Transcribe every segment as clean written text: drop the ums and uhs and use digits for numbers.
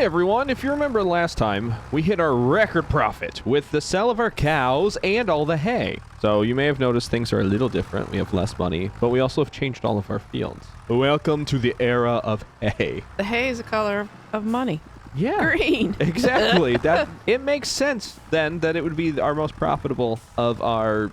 Hi everyone, if you remember last time, we hit our record profit with the sale of our cows and all the hay. So you may have noticed things are a little different. We have less money, but we also have changed all of our fields. Welcome to the era of hay. The hay is the color of money. Yeah. Green. Exactly. It makes sense then that it would be our most profitable of our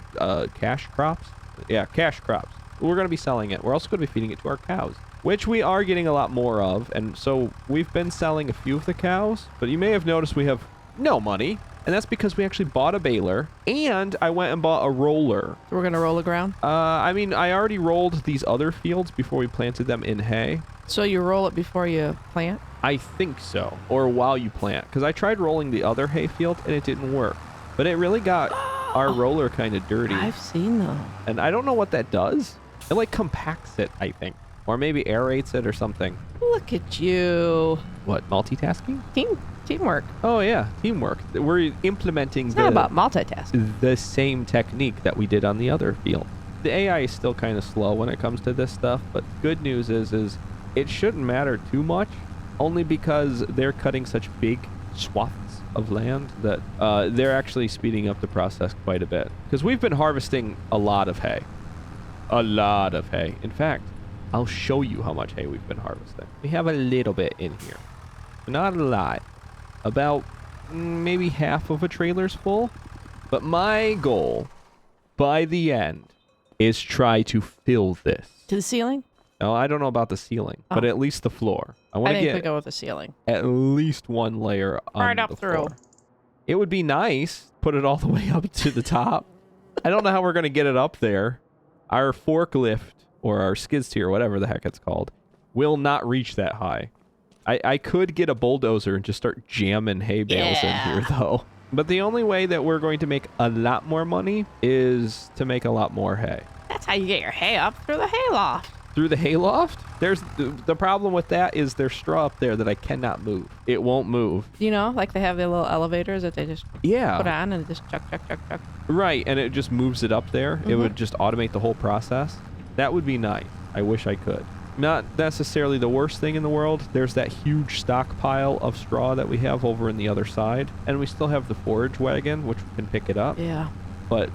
cash crops. Yeah, cash crops. We're going to be selling it. We're also going to be feeding it to our cows, which we are getting a lot more of. And so we've been selling a few of the cows, but you may have noticed we have no money. And that's because we actually bought a baler and I went and bought a roller. So we're going to roll the ground? I mean, I already rolled these other fields before we planted them in hay. So you roll it before you plant? I think so. Or while you plant. Because I tried rolling the other hay field and it didn't work. But it really got our roller kind of dirty. I've seen those. And I don't know what that does. It like compacts it, I think. Or maybe aerates it or something. Look at you. What, multitasking? Teamwork. Oh yeah, teamwork. We're implementing It's not about multitasking. the same technique that we did on the other field. The AI is still kind of slow when it comes to this stuff, but good news is it shouldn't matter too much, only because they're cutting such big swaths of land that they're actually speeding up the process quite a bit. Because we've been harvesting a lot of hay. A lot of hay. In fact, I'll show you how much hay we've been harvesting. We have a little bit in here. Not a lot. About maybe half of a trailer's full. But my goal, by the end, is try to fill this. To the ceiling? No, I don't know about the ceiling, but at least the floor. I want to think we get go with the ceiling. at least one layer on Right up the through. floor. It would be nice, put it all the way up to the top. I don't know how we're going to get it up there. Our forklift, or our skid steer, whatever the heck it's called, will not reach that high. I could get a bulldozer and just start jamming hay bales in here, though. But the only way that we're going to make a lot more money is to make a lot more hay. That's how you get your hay up, through the hay loft. Through the hayloft? There's the problem with that is there's straw up there that I cannot move. It won't move. You know, like they have their little elevators that they just put on and just chuck. Right, and it just moves it up there. It would just automate the whole process. That would be nice. I wish I could. Not necessarily the worst thing in the world. There's that huge stockpile of straw that we have over in the other side. And we still have the forage wagon, which we can pick it up. Yeah. But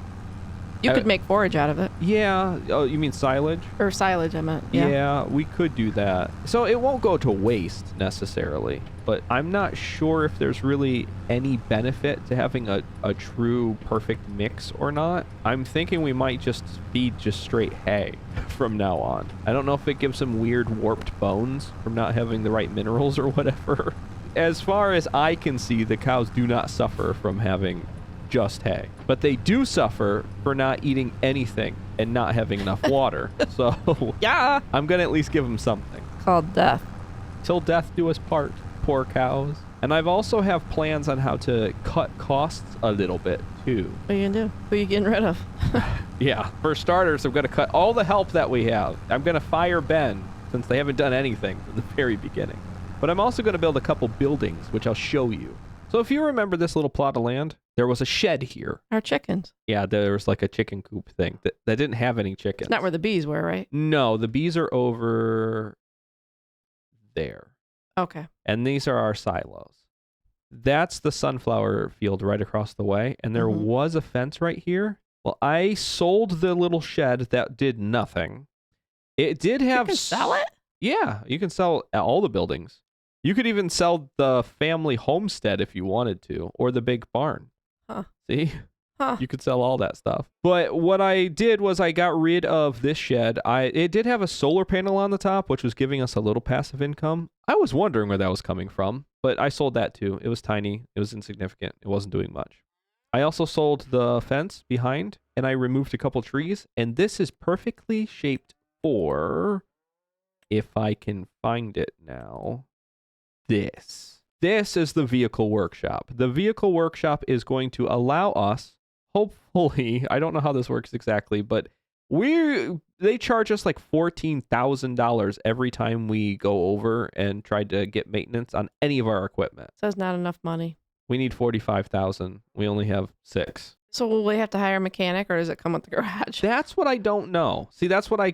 you could make forage out of it. yeah. Oh, you mean silage? Or silage, I meant. Yeah. Yeah, we could do that. So it won't go to waste necessarily, but I'm not sure if there's really any benefit to having a true perfect mix or not. I'm thinking we might just feed just straight hay from now on. I don't know if it gives some weird warped bones from not having the right minerals or whatever. As far as I can see, the cows do not suffer from having just hay, but they do suffer for not eating anything and not having enough water. So Yeah. I'm gonna at least give them something. Called death. Till death do us part, poor cows. And I've also have plans on how to cut costs a little bit too. What are you gonna do? Who are you getting rid of? Yeah, for starters, I'm gonna cut all the help that we have. I'm gonna fire Ben since they haven't done anything from the very beginning. But I'm also gonna build a couple buildings, which I'll show you. So if you remember this little plot of land, there was a shed here. Our chickens. Yeah, there was like a chicken coop thing that didn't have any chickens. It's not where the bees were, right? No, the bees are over there. Okay. And these are our silos. That's the sunflower field right across the way. And there was a fence right here. Well, I sold the little shed that did nothing. It did have... You can sell it? Yeah, you can sell all the buildings. You could even sell the family homestead if you wanted to, or the big barn. Huh. See? Huh. You could sell all that stuff. But what I did was I got rid of this shed. It did have a solar panel on the top, which was giving us a little passive income. I was wondering where that was coming from, but I sold that too. It was tiny. It was insignificant. It wasn't doing much. I also sold the fence behind, and I removed a couple trees, and this is perfectly shaped for, if I can find it now, this. This is the vehicle workshop. The vehicle workshop is going to allow us, hopefully, I don't know how this works exactly, but they charge us like $14,000 every time we go over and try to get maintenance on any of our equipment. So that's not enough money. We need $45,000. We only have $6,000. So will we have to hire a mechanic, or does it come with the garage? That's what I don't know. See, that's what I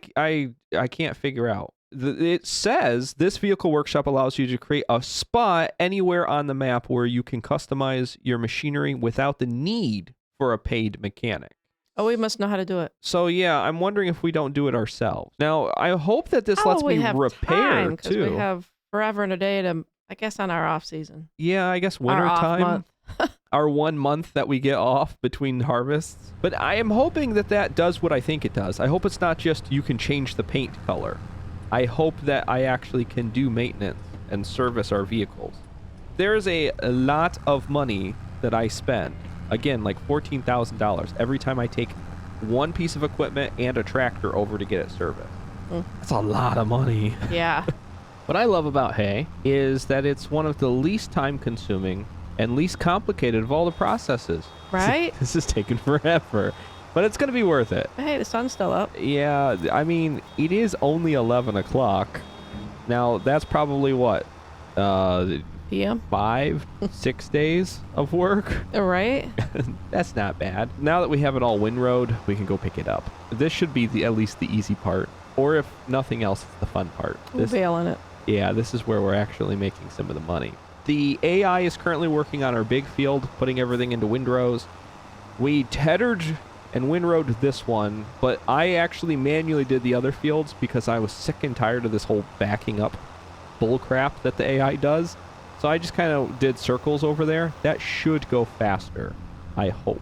can't figure out. It says this vehicle workshop allows you to create a spot anywhere on the map where you can customize your machinery without the need for a paid mechanic. Oh, we must know how to do it. So yeah, I'm wondering if we don't do it ourselves. Now, I hope that this lets me repair too. We have forever and a day to, I guess, on our off season. Yeah, I guess winter time. Our 1 month that we get off between harvests. But I am hoping that that does what I think it does. I hope it's not just you can change the paint color. I hope that I actually can do maintenance and service our vehicles. There's a lot of money that I spend. Again, like $14,000 every time I take one piece of equipment and a tractor over to get it serviced. That's a lot of money. Yeah. What I love about hay is that it's one of the least time consuming and least complicated of all the processes. Right? This is taking forever, but it's going to be worth it. Hey, the sun's still up. Yeah, I mean, it is only 11 o'clock. Now, that's probably what? PM? 5-6 days of work. Right? That's not bad. Now that we have it all windrowed, we can go pick it up. This should be at least the easy part. Or if nothing else, it's the fun part. We're bailing it. Yeah, this is where we're actually making some of the money. The AI is currently working on our big field, putting everything into windrows. We tethered and windrowed this one, but I actually manually did the other fields because I was sick and tired of this whole backing up bull crap that the AI does. So I just kind of did circles over there. That should go faster, I hope.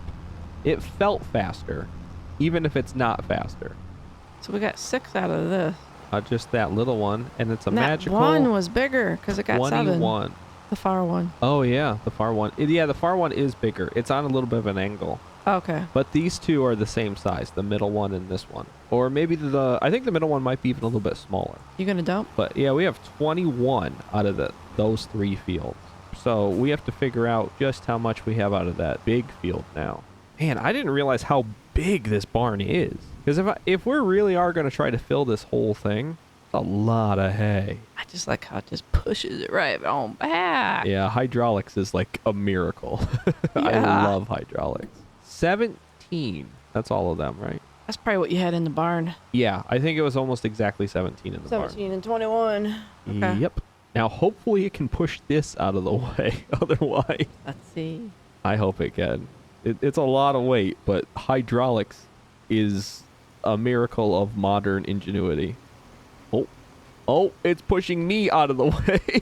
It felt faster, even if it's not faster. So we got 6 out of this. Just that little one, and it's a magical... That one was bigger because it got 21. 7. The far one. Oh, yeah, the far one. Yeah, the far one is bigger. It's on a little bit of an angle. Okay. But these two are the same size, the middle one and this one. Or maybe I think the middle one might be even a little bit smaller. You gonna dump? But yeah, we have 21 out of those 3 fields. So we have to figure out just how much we have out of that big field now. Man, I didn't realize how big this barn is. Because if we really are going to try to fill this whole thing, it's a lot of hay. I just like how it just pushes it right on back. Yeah, hydraulics is like a miracle. Yeah. I love hydraulics. 17. That's all of them, right? That's probably what you had in the barn. Yeah, I think it was almost exactly 17 in the barn. 17 and 21. Okay. Yep. Now, hopefully it can push this out of the way. Otherwise, let's see. I hope it can. It's a lot of weight, but hydraulics is a miracle of modern ingenuity. Oh, it's pushing me out of the way.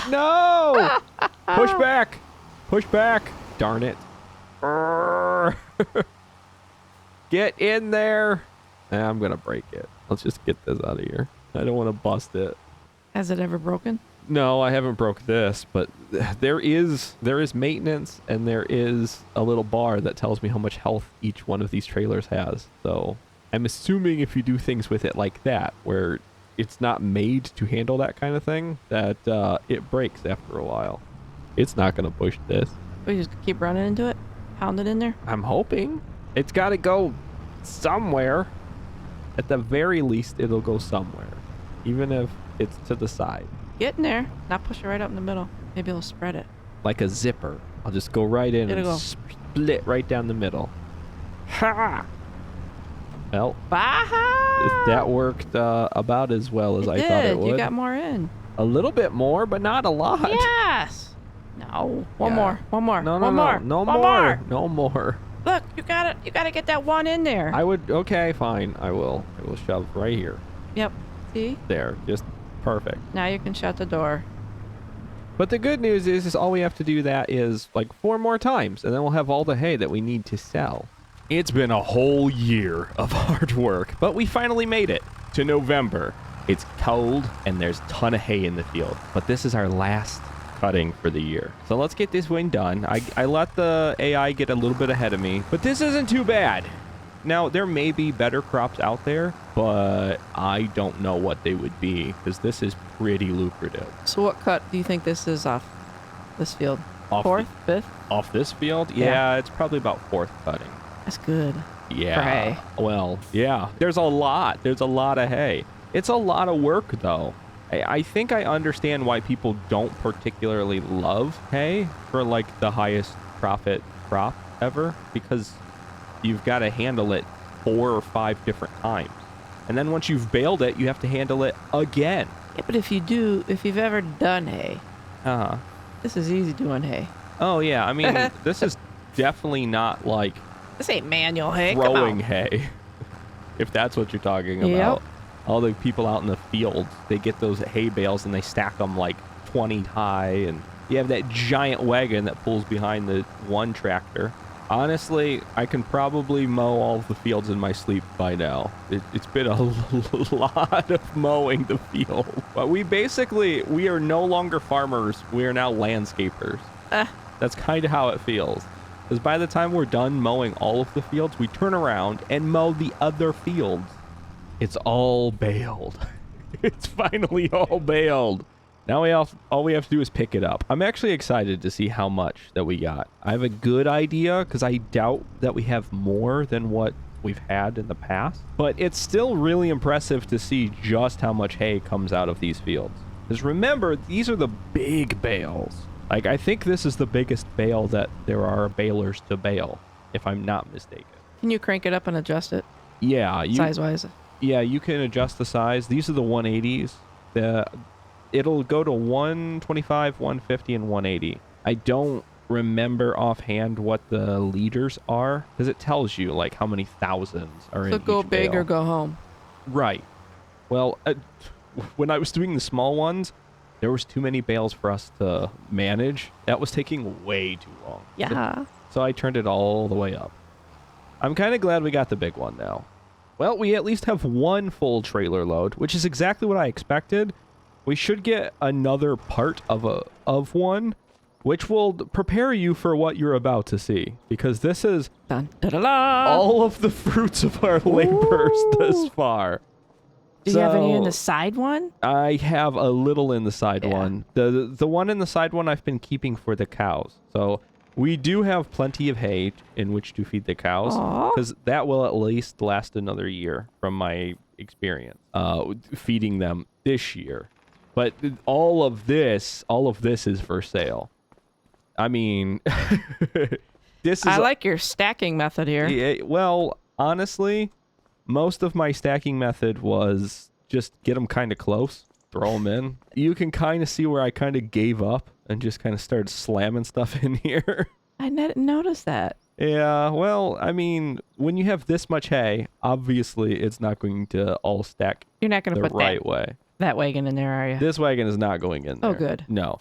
No! Push back. Push back. Darn it. Get in there. I'm going to break it. Let's just get this out of here. I don't want to bust it. Has it ever broken? No, I haven't broke this, but there is maintenance, and there is a little bar that tells me how much health each one of these trailers has. So I'm assuming if you do things with it like that, where it's not made to handle that kind of thing, that it breaks after a while. It's not going to push this. We just keep running into it? Pound it in there? I'm hoping. It's got to go somewhere. At the very least, it'll go somewhere. Even if it's to the side. Get in there. Not push it right up in the middle. Maybe it'll spread it. Like a zipper. I'll just go right in and split right down the middle. Ha! Well, that worked about as well as I thought it would. You got more in. A little bit more, but not a lot. Yes. No. One more. No more. No more. Look, you gotta get that one in there. Okay, fine. I will shove right here. Yep. See? There. Just perfect. Now you can shut the door. But the good news is all we have to do that is like 4 more times, and then we'll have all the hay that we need to sell. It's been a whole year of hard work, but we finally made it to November. It's cold, and there's a ton of hay in the field, but this is our last cutting for the year. So let's get this wing done. I let the AI get a little bit ahead of me, but this isn't too bad. Now, there may be better crops out there, but I don't know what they would be, because this is pretty lucrative. So what cut do you think this is off this field? Off 4th? 5th? Off this field? Yeah, it's probably about 4th cutting. That's good. Yeah. For hay. Well, yeah. There's a lot of hay. It's a lot of work, though. I think I understand why people don't particularly love hay for, like, the highest profit crop ever, because you've got to handle it 4 or 5 different times. And then once you've baled it, you have to handle it again. Yeah, but if you've ever done hay, this is easy doing hay. Oh, yeah. I mean, this is definitely not like this ain't manual hay. Throwing hay, if that's what you're talking about. Yep. All the people out in the fields, they get those hay bales and they stack them like 20 high, and you have that giant wagon that pulls behind the one tractor. Honestly, I can probably mow all of the fields in my sleep by now. It's been a lot of mowing the field. But we are no longer farmers. We are now landscapers. That's kind of how it feels. Because by the time we're done mowing all of the fields, we turn around and mow the other fields. It's all baled. It's finally all baled. Now all we have to do is pick it up. I'm actually excited to see how much that we got. I have a good idea because I doubt that we have more than what we've had in the past. But it's still really impressive to see just how much hay comes out of these fields. Because remember, these are the big bales. Like, I think this is the biggest bale that there are balers to bale, if I'm not mistaken. Can you crank it up and adjust it? Yeah. Size-wise? Yeah, you can adjust the size. These are the 180s. It'll go to 125, 150, and 180. I don't remember offhand what the liters are, because it tells you, like, how many thousands are in each So go big bale. or go home. Right. Well, when I was doing the small ones, there was too many bales for us to manage. That was taking way too long. Yeah. So I turned it all the way up. I'm kind of glad we got the big one now. Well, we at least have one full trailer load, which is exactly what I expected. We should get another part of one, which will prepare you for what you're about to see. Because this is all of the fruits of our labors thus far. Do you have any in the side one? I have a little in the side one. The one in the side one I've been keeping for the cows. So we do have plenty of hay in which to feed the cows, because that will at least last another year from my experience feeding them this year. But all of this is for sale. I mean, this is. I like your stacking method here. Yeah, well, honestly, most of my stacking method was just get them kind of close, throw them in. You can kind of see where I kind of gave up and just kind of started slamming stuff in here. I didn't notice that. Yeah, well, I mean, when you have this much hay, obviously it's not going to all stack. You're not going to put right way. That wagon in there, are you? This wagon is not going in there. Oh, good. No.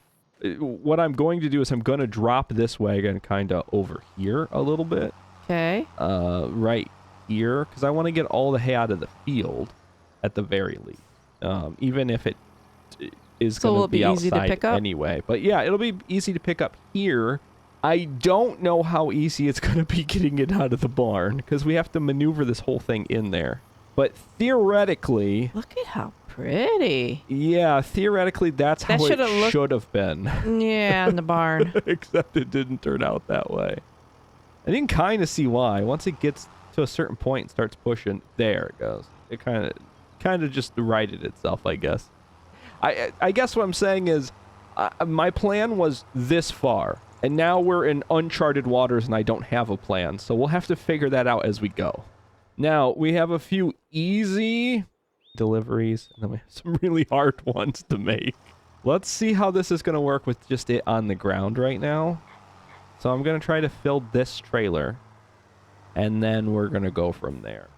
What I'm going to do is I'm going to drop this wagon kind of over here a little bit. Okay. Right here, because I want to get all the hay out of the field at the very least. Even if it is going to be outside easy to pick up anyway. But yeah, it'll be easy to pick up here. I don't know how easy it's going to be getting it out of the barn, because we have to maneuver this whole thing in there. But theoretically... Look at how pretty. Yeah, theoretically, that's how it should have been. Yeah, in the barn. Except it didn't turn out that way. I can kind of see why. Once it gets to a certain point and starts pushing, there it goes. It kind of just righted itself, I guess. I guess what I'm saying is my plan was this far, and now we're in uncharted waters and I don't have a plan, so we'll have to figure that out as we go. Now, we have a few easy deliveries, and then we have some really hard ones to make. Let's see how this is going to work with just it on the ground right now. So I'm going to try to fill this trailer, and then we're going to go from there.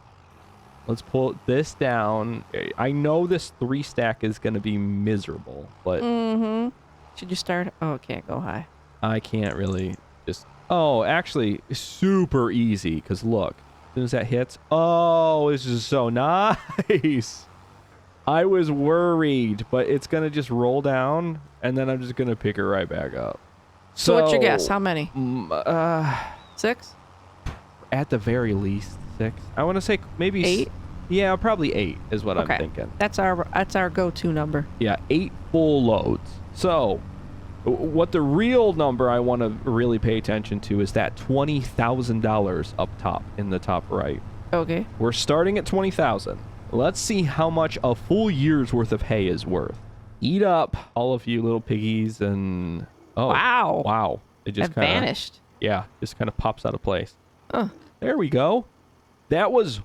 Let's pull this down. I know this 3-stack is going to be miserable, but... Mm-hmm. Should you start? Oh, it can't go high. I can't really just... Oh, actually, super easy, because look. As soon as that hits... Oh, this is so nice. I was worried, but it's going to just roll down, and then I'm just going to pick it right back up. So what's your guess? How many? 6? At the very least, 6. I want to say maybe 8. Yeah, probably 8 is what I'm thinking. That's our go-to number. Yeah, 8 full loads. So, what the real number I want to really pay attention to is that $20,000 up top in the top right. Okay. We're starting at $20,000. Let's see how much a full year's worth of hay is worth. Eat up, all of you little piggies, and wow, it just kind of vanished. Yeah, just kind of pops out of place. There we go. That was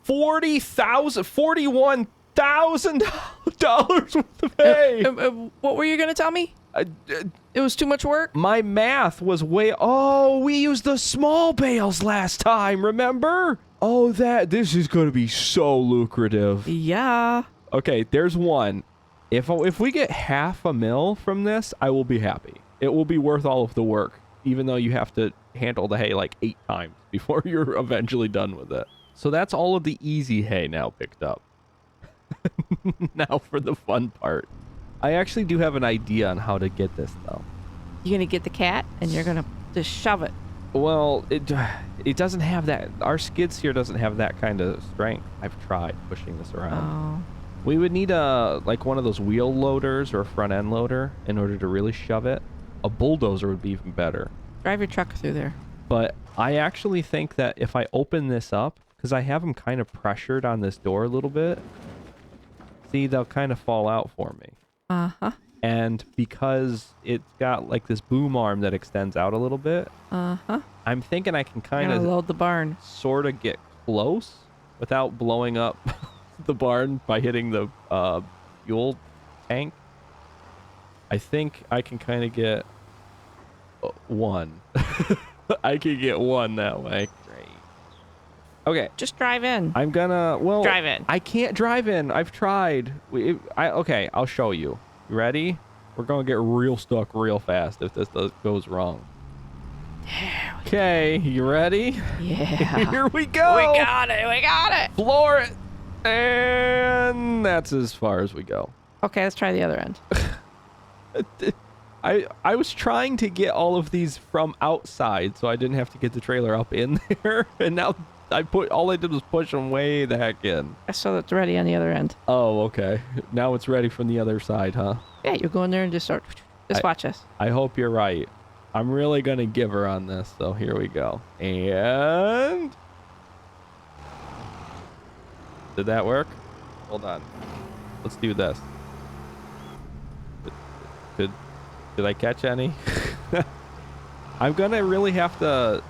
$41,000 worth of hay. What were you going to tell me? It was too much work? My math was way... Oh, we used the small bales last time, remember? Oh, this is going to be so lucrative. Yeah. Okay, there's one. If we get $500,000 from this, I will be happy. It will be worth all of the work, even though you have to handle the hay like 8 times before you're eventually done with it. So that's all of the easy hay now picked up. Now for the fun part. I actually do have an idea on how to get this, though. You're going to get the cat, and you're going to just shove it. Well, it doesn't have that. Our skid steer doesn't have that kind of strength. I've tried pushing this around. Oh. We would need like one of those wheel loaders or a front end loader in order to really shove it. A bulldozer would be even better. Drive your truck through there. But I actually think that if I open this up, because I have them kind of pressured on this door a little bit, see, they'll kind of fall out for me. Uh-huh. And because it's got like this boom arm that extends out a little bit, uh-huh, I'm thinking I can kind of load the barn, sort of get close without blowing up the barn by hitting the fuel tank. I think I can kind of get one. I can get one that way. Great. Okay. Just drive in. I'm gonna, well, drive in. I can't drive in. I've tried. Okay, I'll show you. You ready? We're gonna get real stuck real fast if this goes wrong. Okay, you ready? Yeah. Here we go. We got it. We got it. Floor it. And that's as far as we go. Okay, let's try the other end. I was trying to get all of these from outside so I didn't have to get the trailer up in there, and now all I did was push them way the heck in. So it's ready on the other end. Oh, okay. Now it's ready from the other side, huh? Yeah, you go in there and just start. Just watch us. I hope you're right. I'm really gonna give her on this, so here we go. And did that work? Hold on. Let's do this. Did I catch any? I'm gonna really have to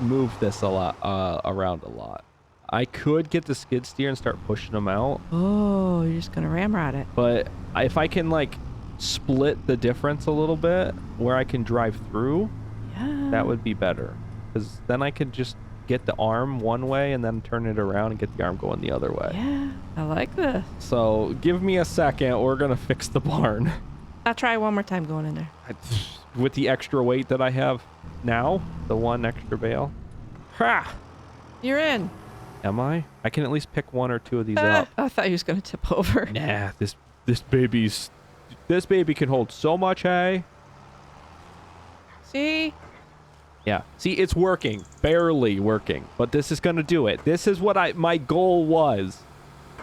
move this around a lot. I could get the skid steer and start pushing them out. Oh, you're just gonna ramrod it. But if I can like split the difference a little bit where I can drive through, yeah, that would be better. Because then I could just get the arm one way and then turn it around and get the arm going the other way. Yeah, I like this. So give me a second. We're gonna fix the barn. I'll try one more time going in there. With the extra weight that I have now, the one extra bale. Ha! You're in. Am I? I can at least pick one or two of these up. I thought you was gonna tip over. Nah, this baby can hold so much hay. See? Yeah. See, it's working. Barely working. But this is gonna do it. This is what my goal was.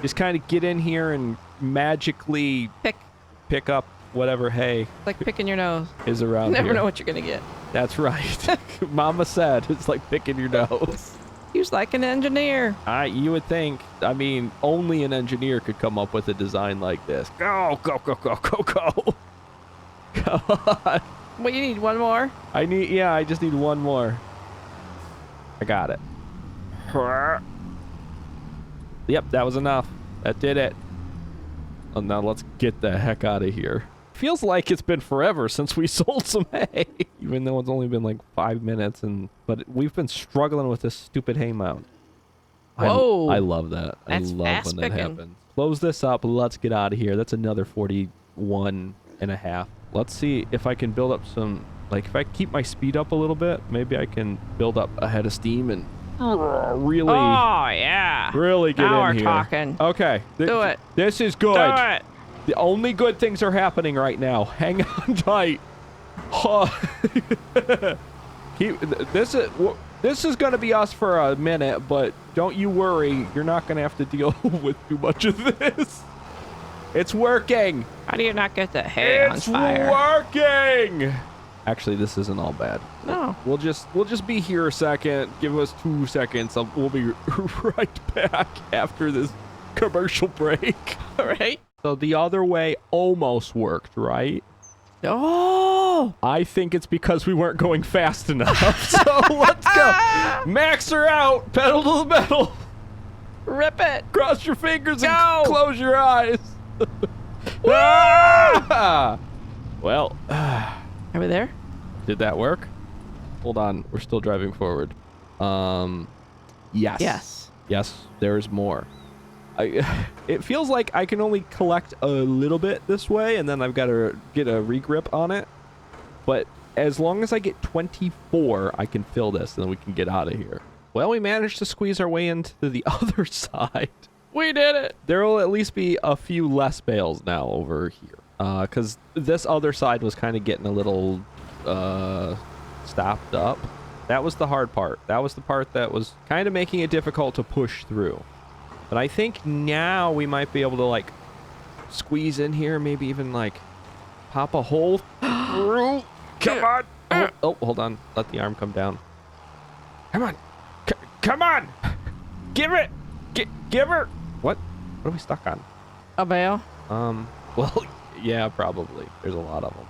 Just kind of get in here and magically pick up whatever hay. It's like picking your nose. Is around You never here. know what you're gonna get. That's right. Mama said it's like picking your nose. He was like an engineer. You would think. I mean, only an engineer could come up with a design like this. Go, go, go, go, go, go. Come on. Well, you need one more. I just need one more. I got it. Yep, that was enough. That did it. Oh, now let's get the heck out of here. Feels like it's been forever since we sold some hay. Even though it's only been like 5 minutes, but we've been struggling with this stupid hay mound. Whoa. I love that. That's I love fast when that picking. happens. Close this up. Let's get out of here. That's another 41 and a half. Let's see if I can build up some, like if I keep my speed up a little bit, maybe I can build up a head of steam and really, Oh, yeah. really get Now in we're here. talking. Okay. Do it. This is good. Do it. The only good things are happening right now. Hang on tight. Oh. This is going to be us for a minute, but don't you worry. You're not going to have to deal with too much of this. It's working. How do you not get the hay on fire? It's working. Actually, this isn't all bad. No. We'll just be here a second. Give us 2 seconds. We'll be right back after this commercial break. All right. So the other way almost worked, right? Oh. I think it's because we weren't going fast enough. So let's go. Max her out. Pedal to the metal. Rip it. Cross your fingers Go. and close your eyes. Ah! Well, Are we there? did that work? Hold on. We're still driving forward. Yes. Yes. Yes, there's more. It feels like I can only collect a little bit this way, and then I've got to get a regrip on it. But as long as I get 24, I can fill this, and then we can get out of here. Well, we managed to squeeze our way into the other side. We did it. There will at least be a few less bales now over here. Because this other side was kind of getting a little stopped up. That was the hard part. That was the part that was kind of making it difficult to push through. But I think now we might be able to, like, squeeze in here, maybe even, like, pop a hole through. Come on. Oh, hold on. Let the arm come down. Come on. Come on. Give it. Give her. What are we stuck on? A bale. Well, yeah, probably. There's a lot of them.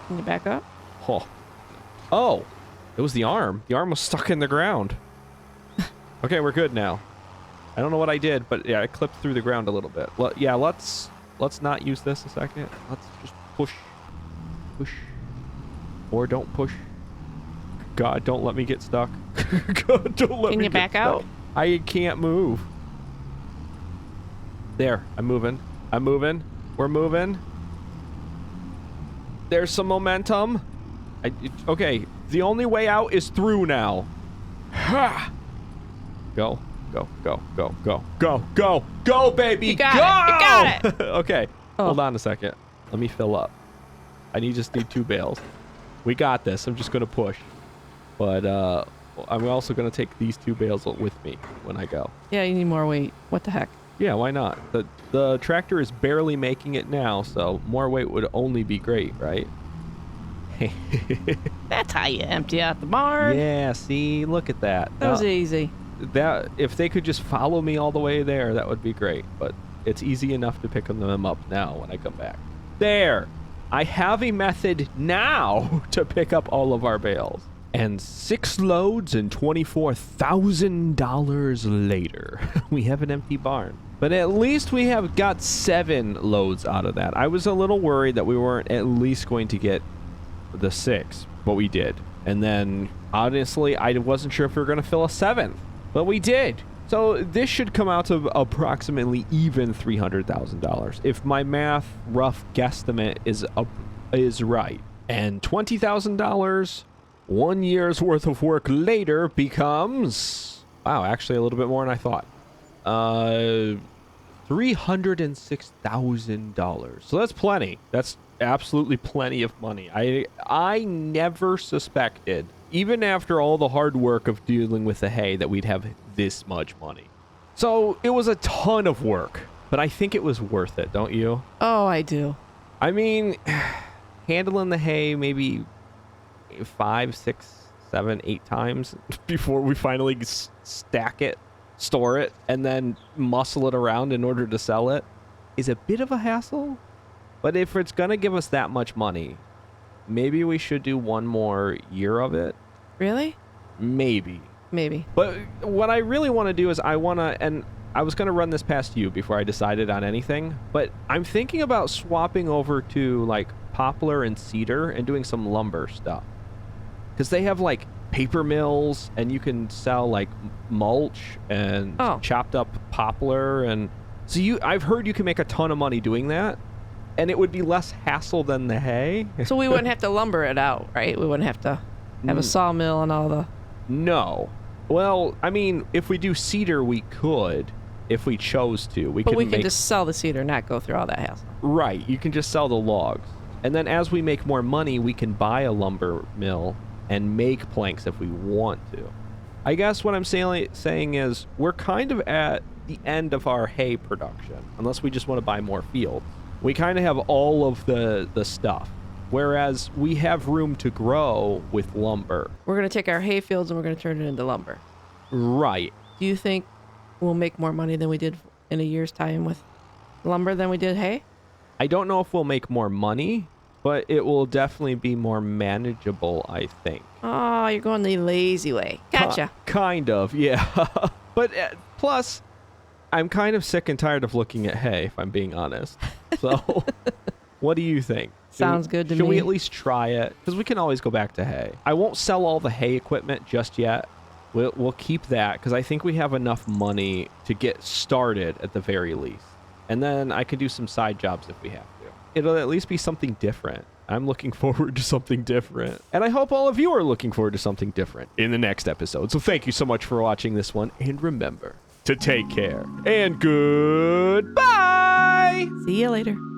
Can you back up? Oh, it was the arm. The arm was stuck in the ground. Okay, we're good now. I don't know what I did, but yeah, I clipped through the ground a little bit. Well, yeah, let's not use this a second. Let's just push. Or don't push. God, don't let me get stuck. God, don't let me get stuck. Can you back out? I can't move. There, I'm moving. We're moving. There's some momentum. Okay, the only way out is through now. Ha! Go, baby, You got go! it. You got it. Okay, Oh. hold on a second. Let me fill up. Just need 2 bales. We got this. I'm just gonna push. But I'm also gonna take these 2 bales with me when I go. Yeah, you need more weight. What the heck? Yeah, why not? The tractor is barely making it now, so more weight would only be great, right? That's how you empty out the barn. Yeah, see, look at that. That was easy. That if they could just follow me all the way there, that would be great. But it's easy enough to pick them up now when I come back. There, I have a method now to pick up all of our bales. And 6 loads and $24,000 later, we have an empty barn. But at least we have got 7 loads out of that. I was a little worried that we weren't at least going to get the 6, but we did. And then, honestly, I wasn't sure if we were going to fill a 7th, but we did. So this should come out to approximately even $300,000 if my math rough guesstimate is right. And $20,000 1 year's worth of work later becomes, wow, actually a little bit more than I thought. $306,000. So that's plenty. That's absolutely plenty of money. I never suspected, even after all the hard work of dealing with the hay, that we'd have this much money. So it was a ton of work, but I think it was worth it, don't you? Oh, I do. I mean, handling the hay maybe 5, 6, 7, 8 times before we finally stack it, store it, and then muscle it around in order to sell it is a bit of a hassle. But if it's going to give us that much money, maybe we should do 1 more year of it. Really? Maybe. But what I really want to do is I was going to run this past you before I decided on anything, but I'm thinking about swapping over to like poplar and cedar and doing some lumber stuff. Because they have like paper mills and you can sell like mulch and chopped up poplar. And so I've heard you can make a ton of money doing that. And it would be less hassle than the hay. So we wouldn't have to lumber it out, right? We wouldn't have to have a sawmill and all the... No. Well, I mean, if we do cedar, we could, if we chose to. We can just sell the cedar, not go through all that hassle. Right. You can just sell the logs. And then as we make more money, we can buy a lumber mill and make planks if we want to. I guess what I'm saying is we're kind of at the end of our hay production, unless we just want to buy more fields. We kind of have all of the stuff, whereas we have room to grow with lumber. We're going to take our hay fields and we're going to turn it into lumber. Right. Do you think we'll make more money than we did in a year's time with lumber than we did hay? I don't know if we'll make more money, but it will definitely be more manageable, I think. Oh, you're going the lazy way. Gotcha. Kind of, yeah. But plus, I'm kind of sick and tired of looking at hay, if I'm being honest. So, what do you think? Sounds good to me. Should we at least try it? Because we can always go back to hay. I won't sell all the hay equipment just yet. We'll keep that because I think we have enough money to get started at the very least. And then I could do some side jobs if we have to. It'll at least be something different. I'm looking forward to something different. And I hope all of you are looking forward to something different in the next episode. So thank you so much for watching this one. And remember to take care. And goodbye. See you later.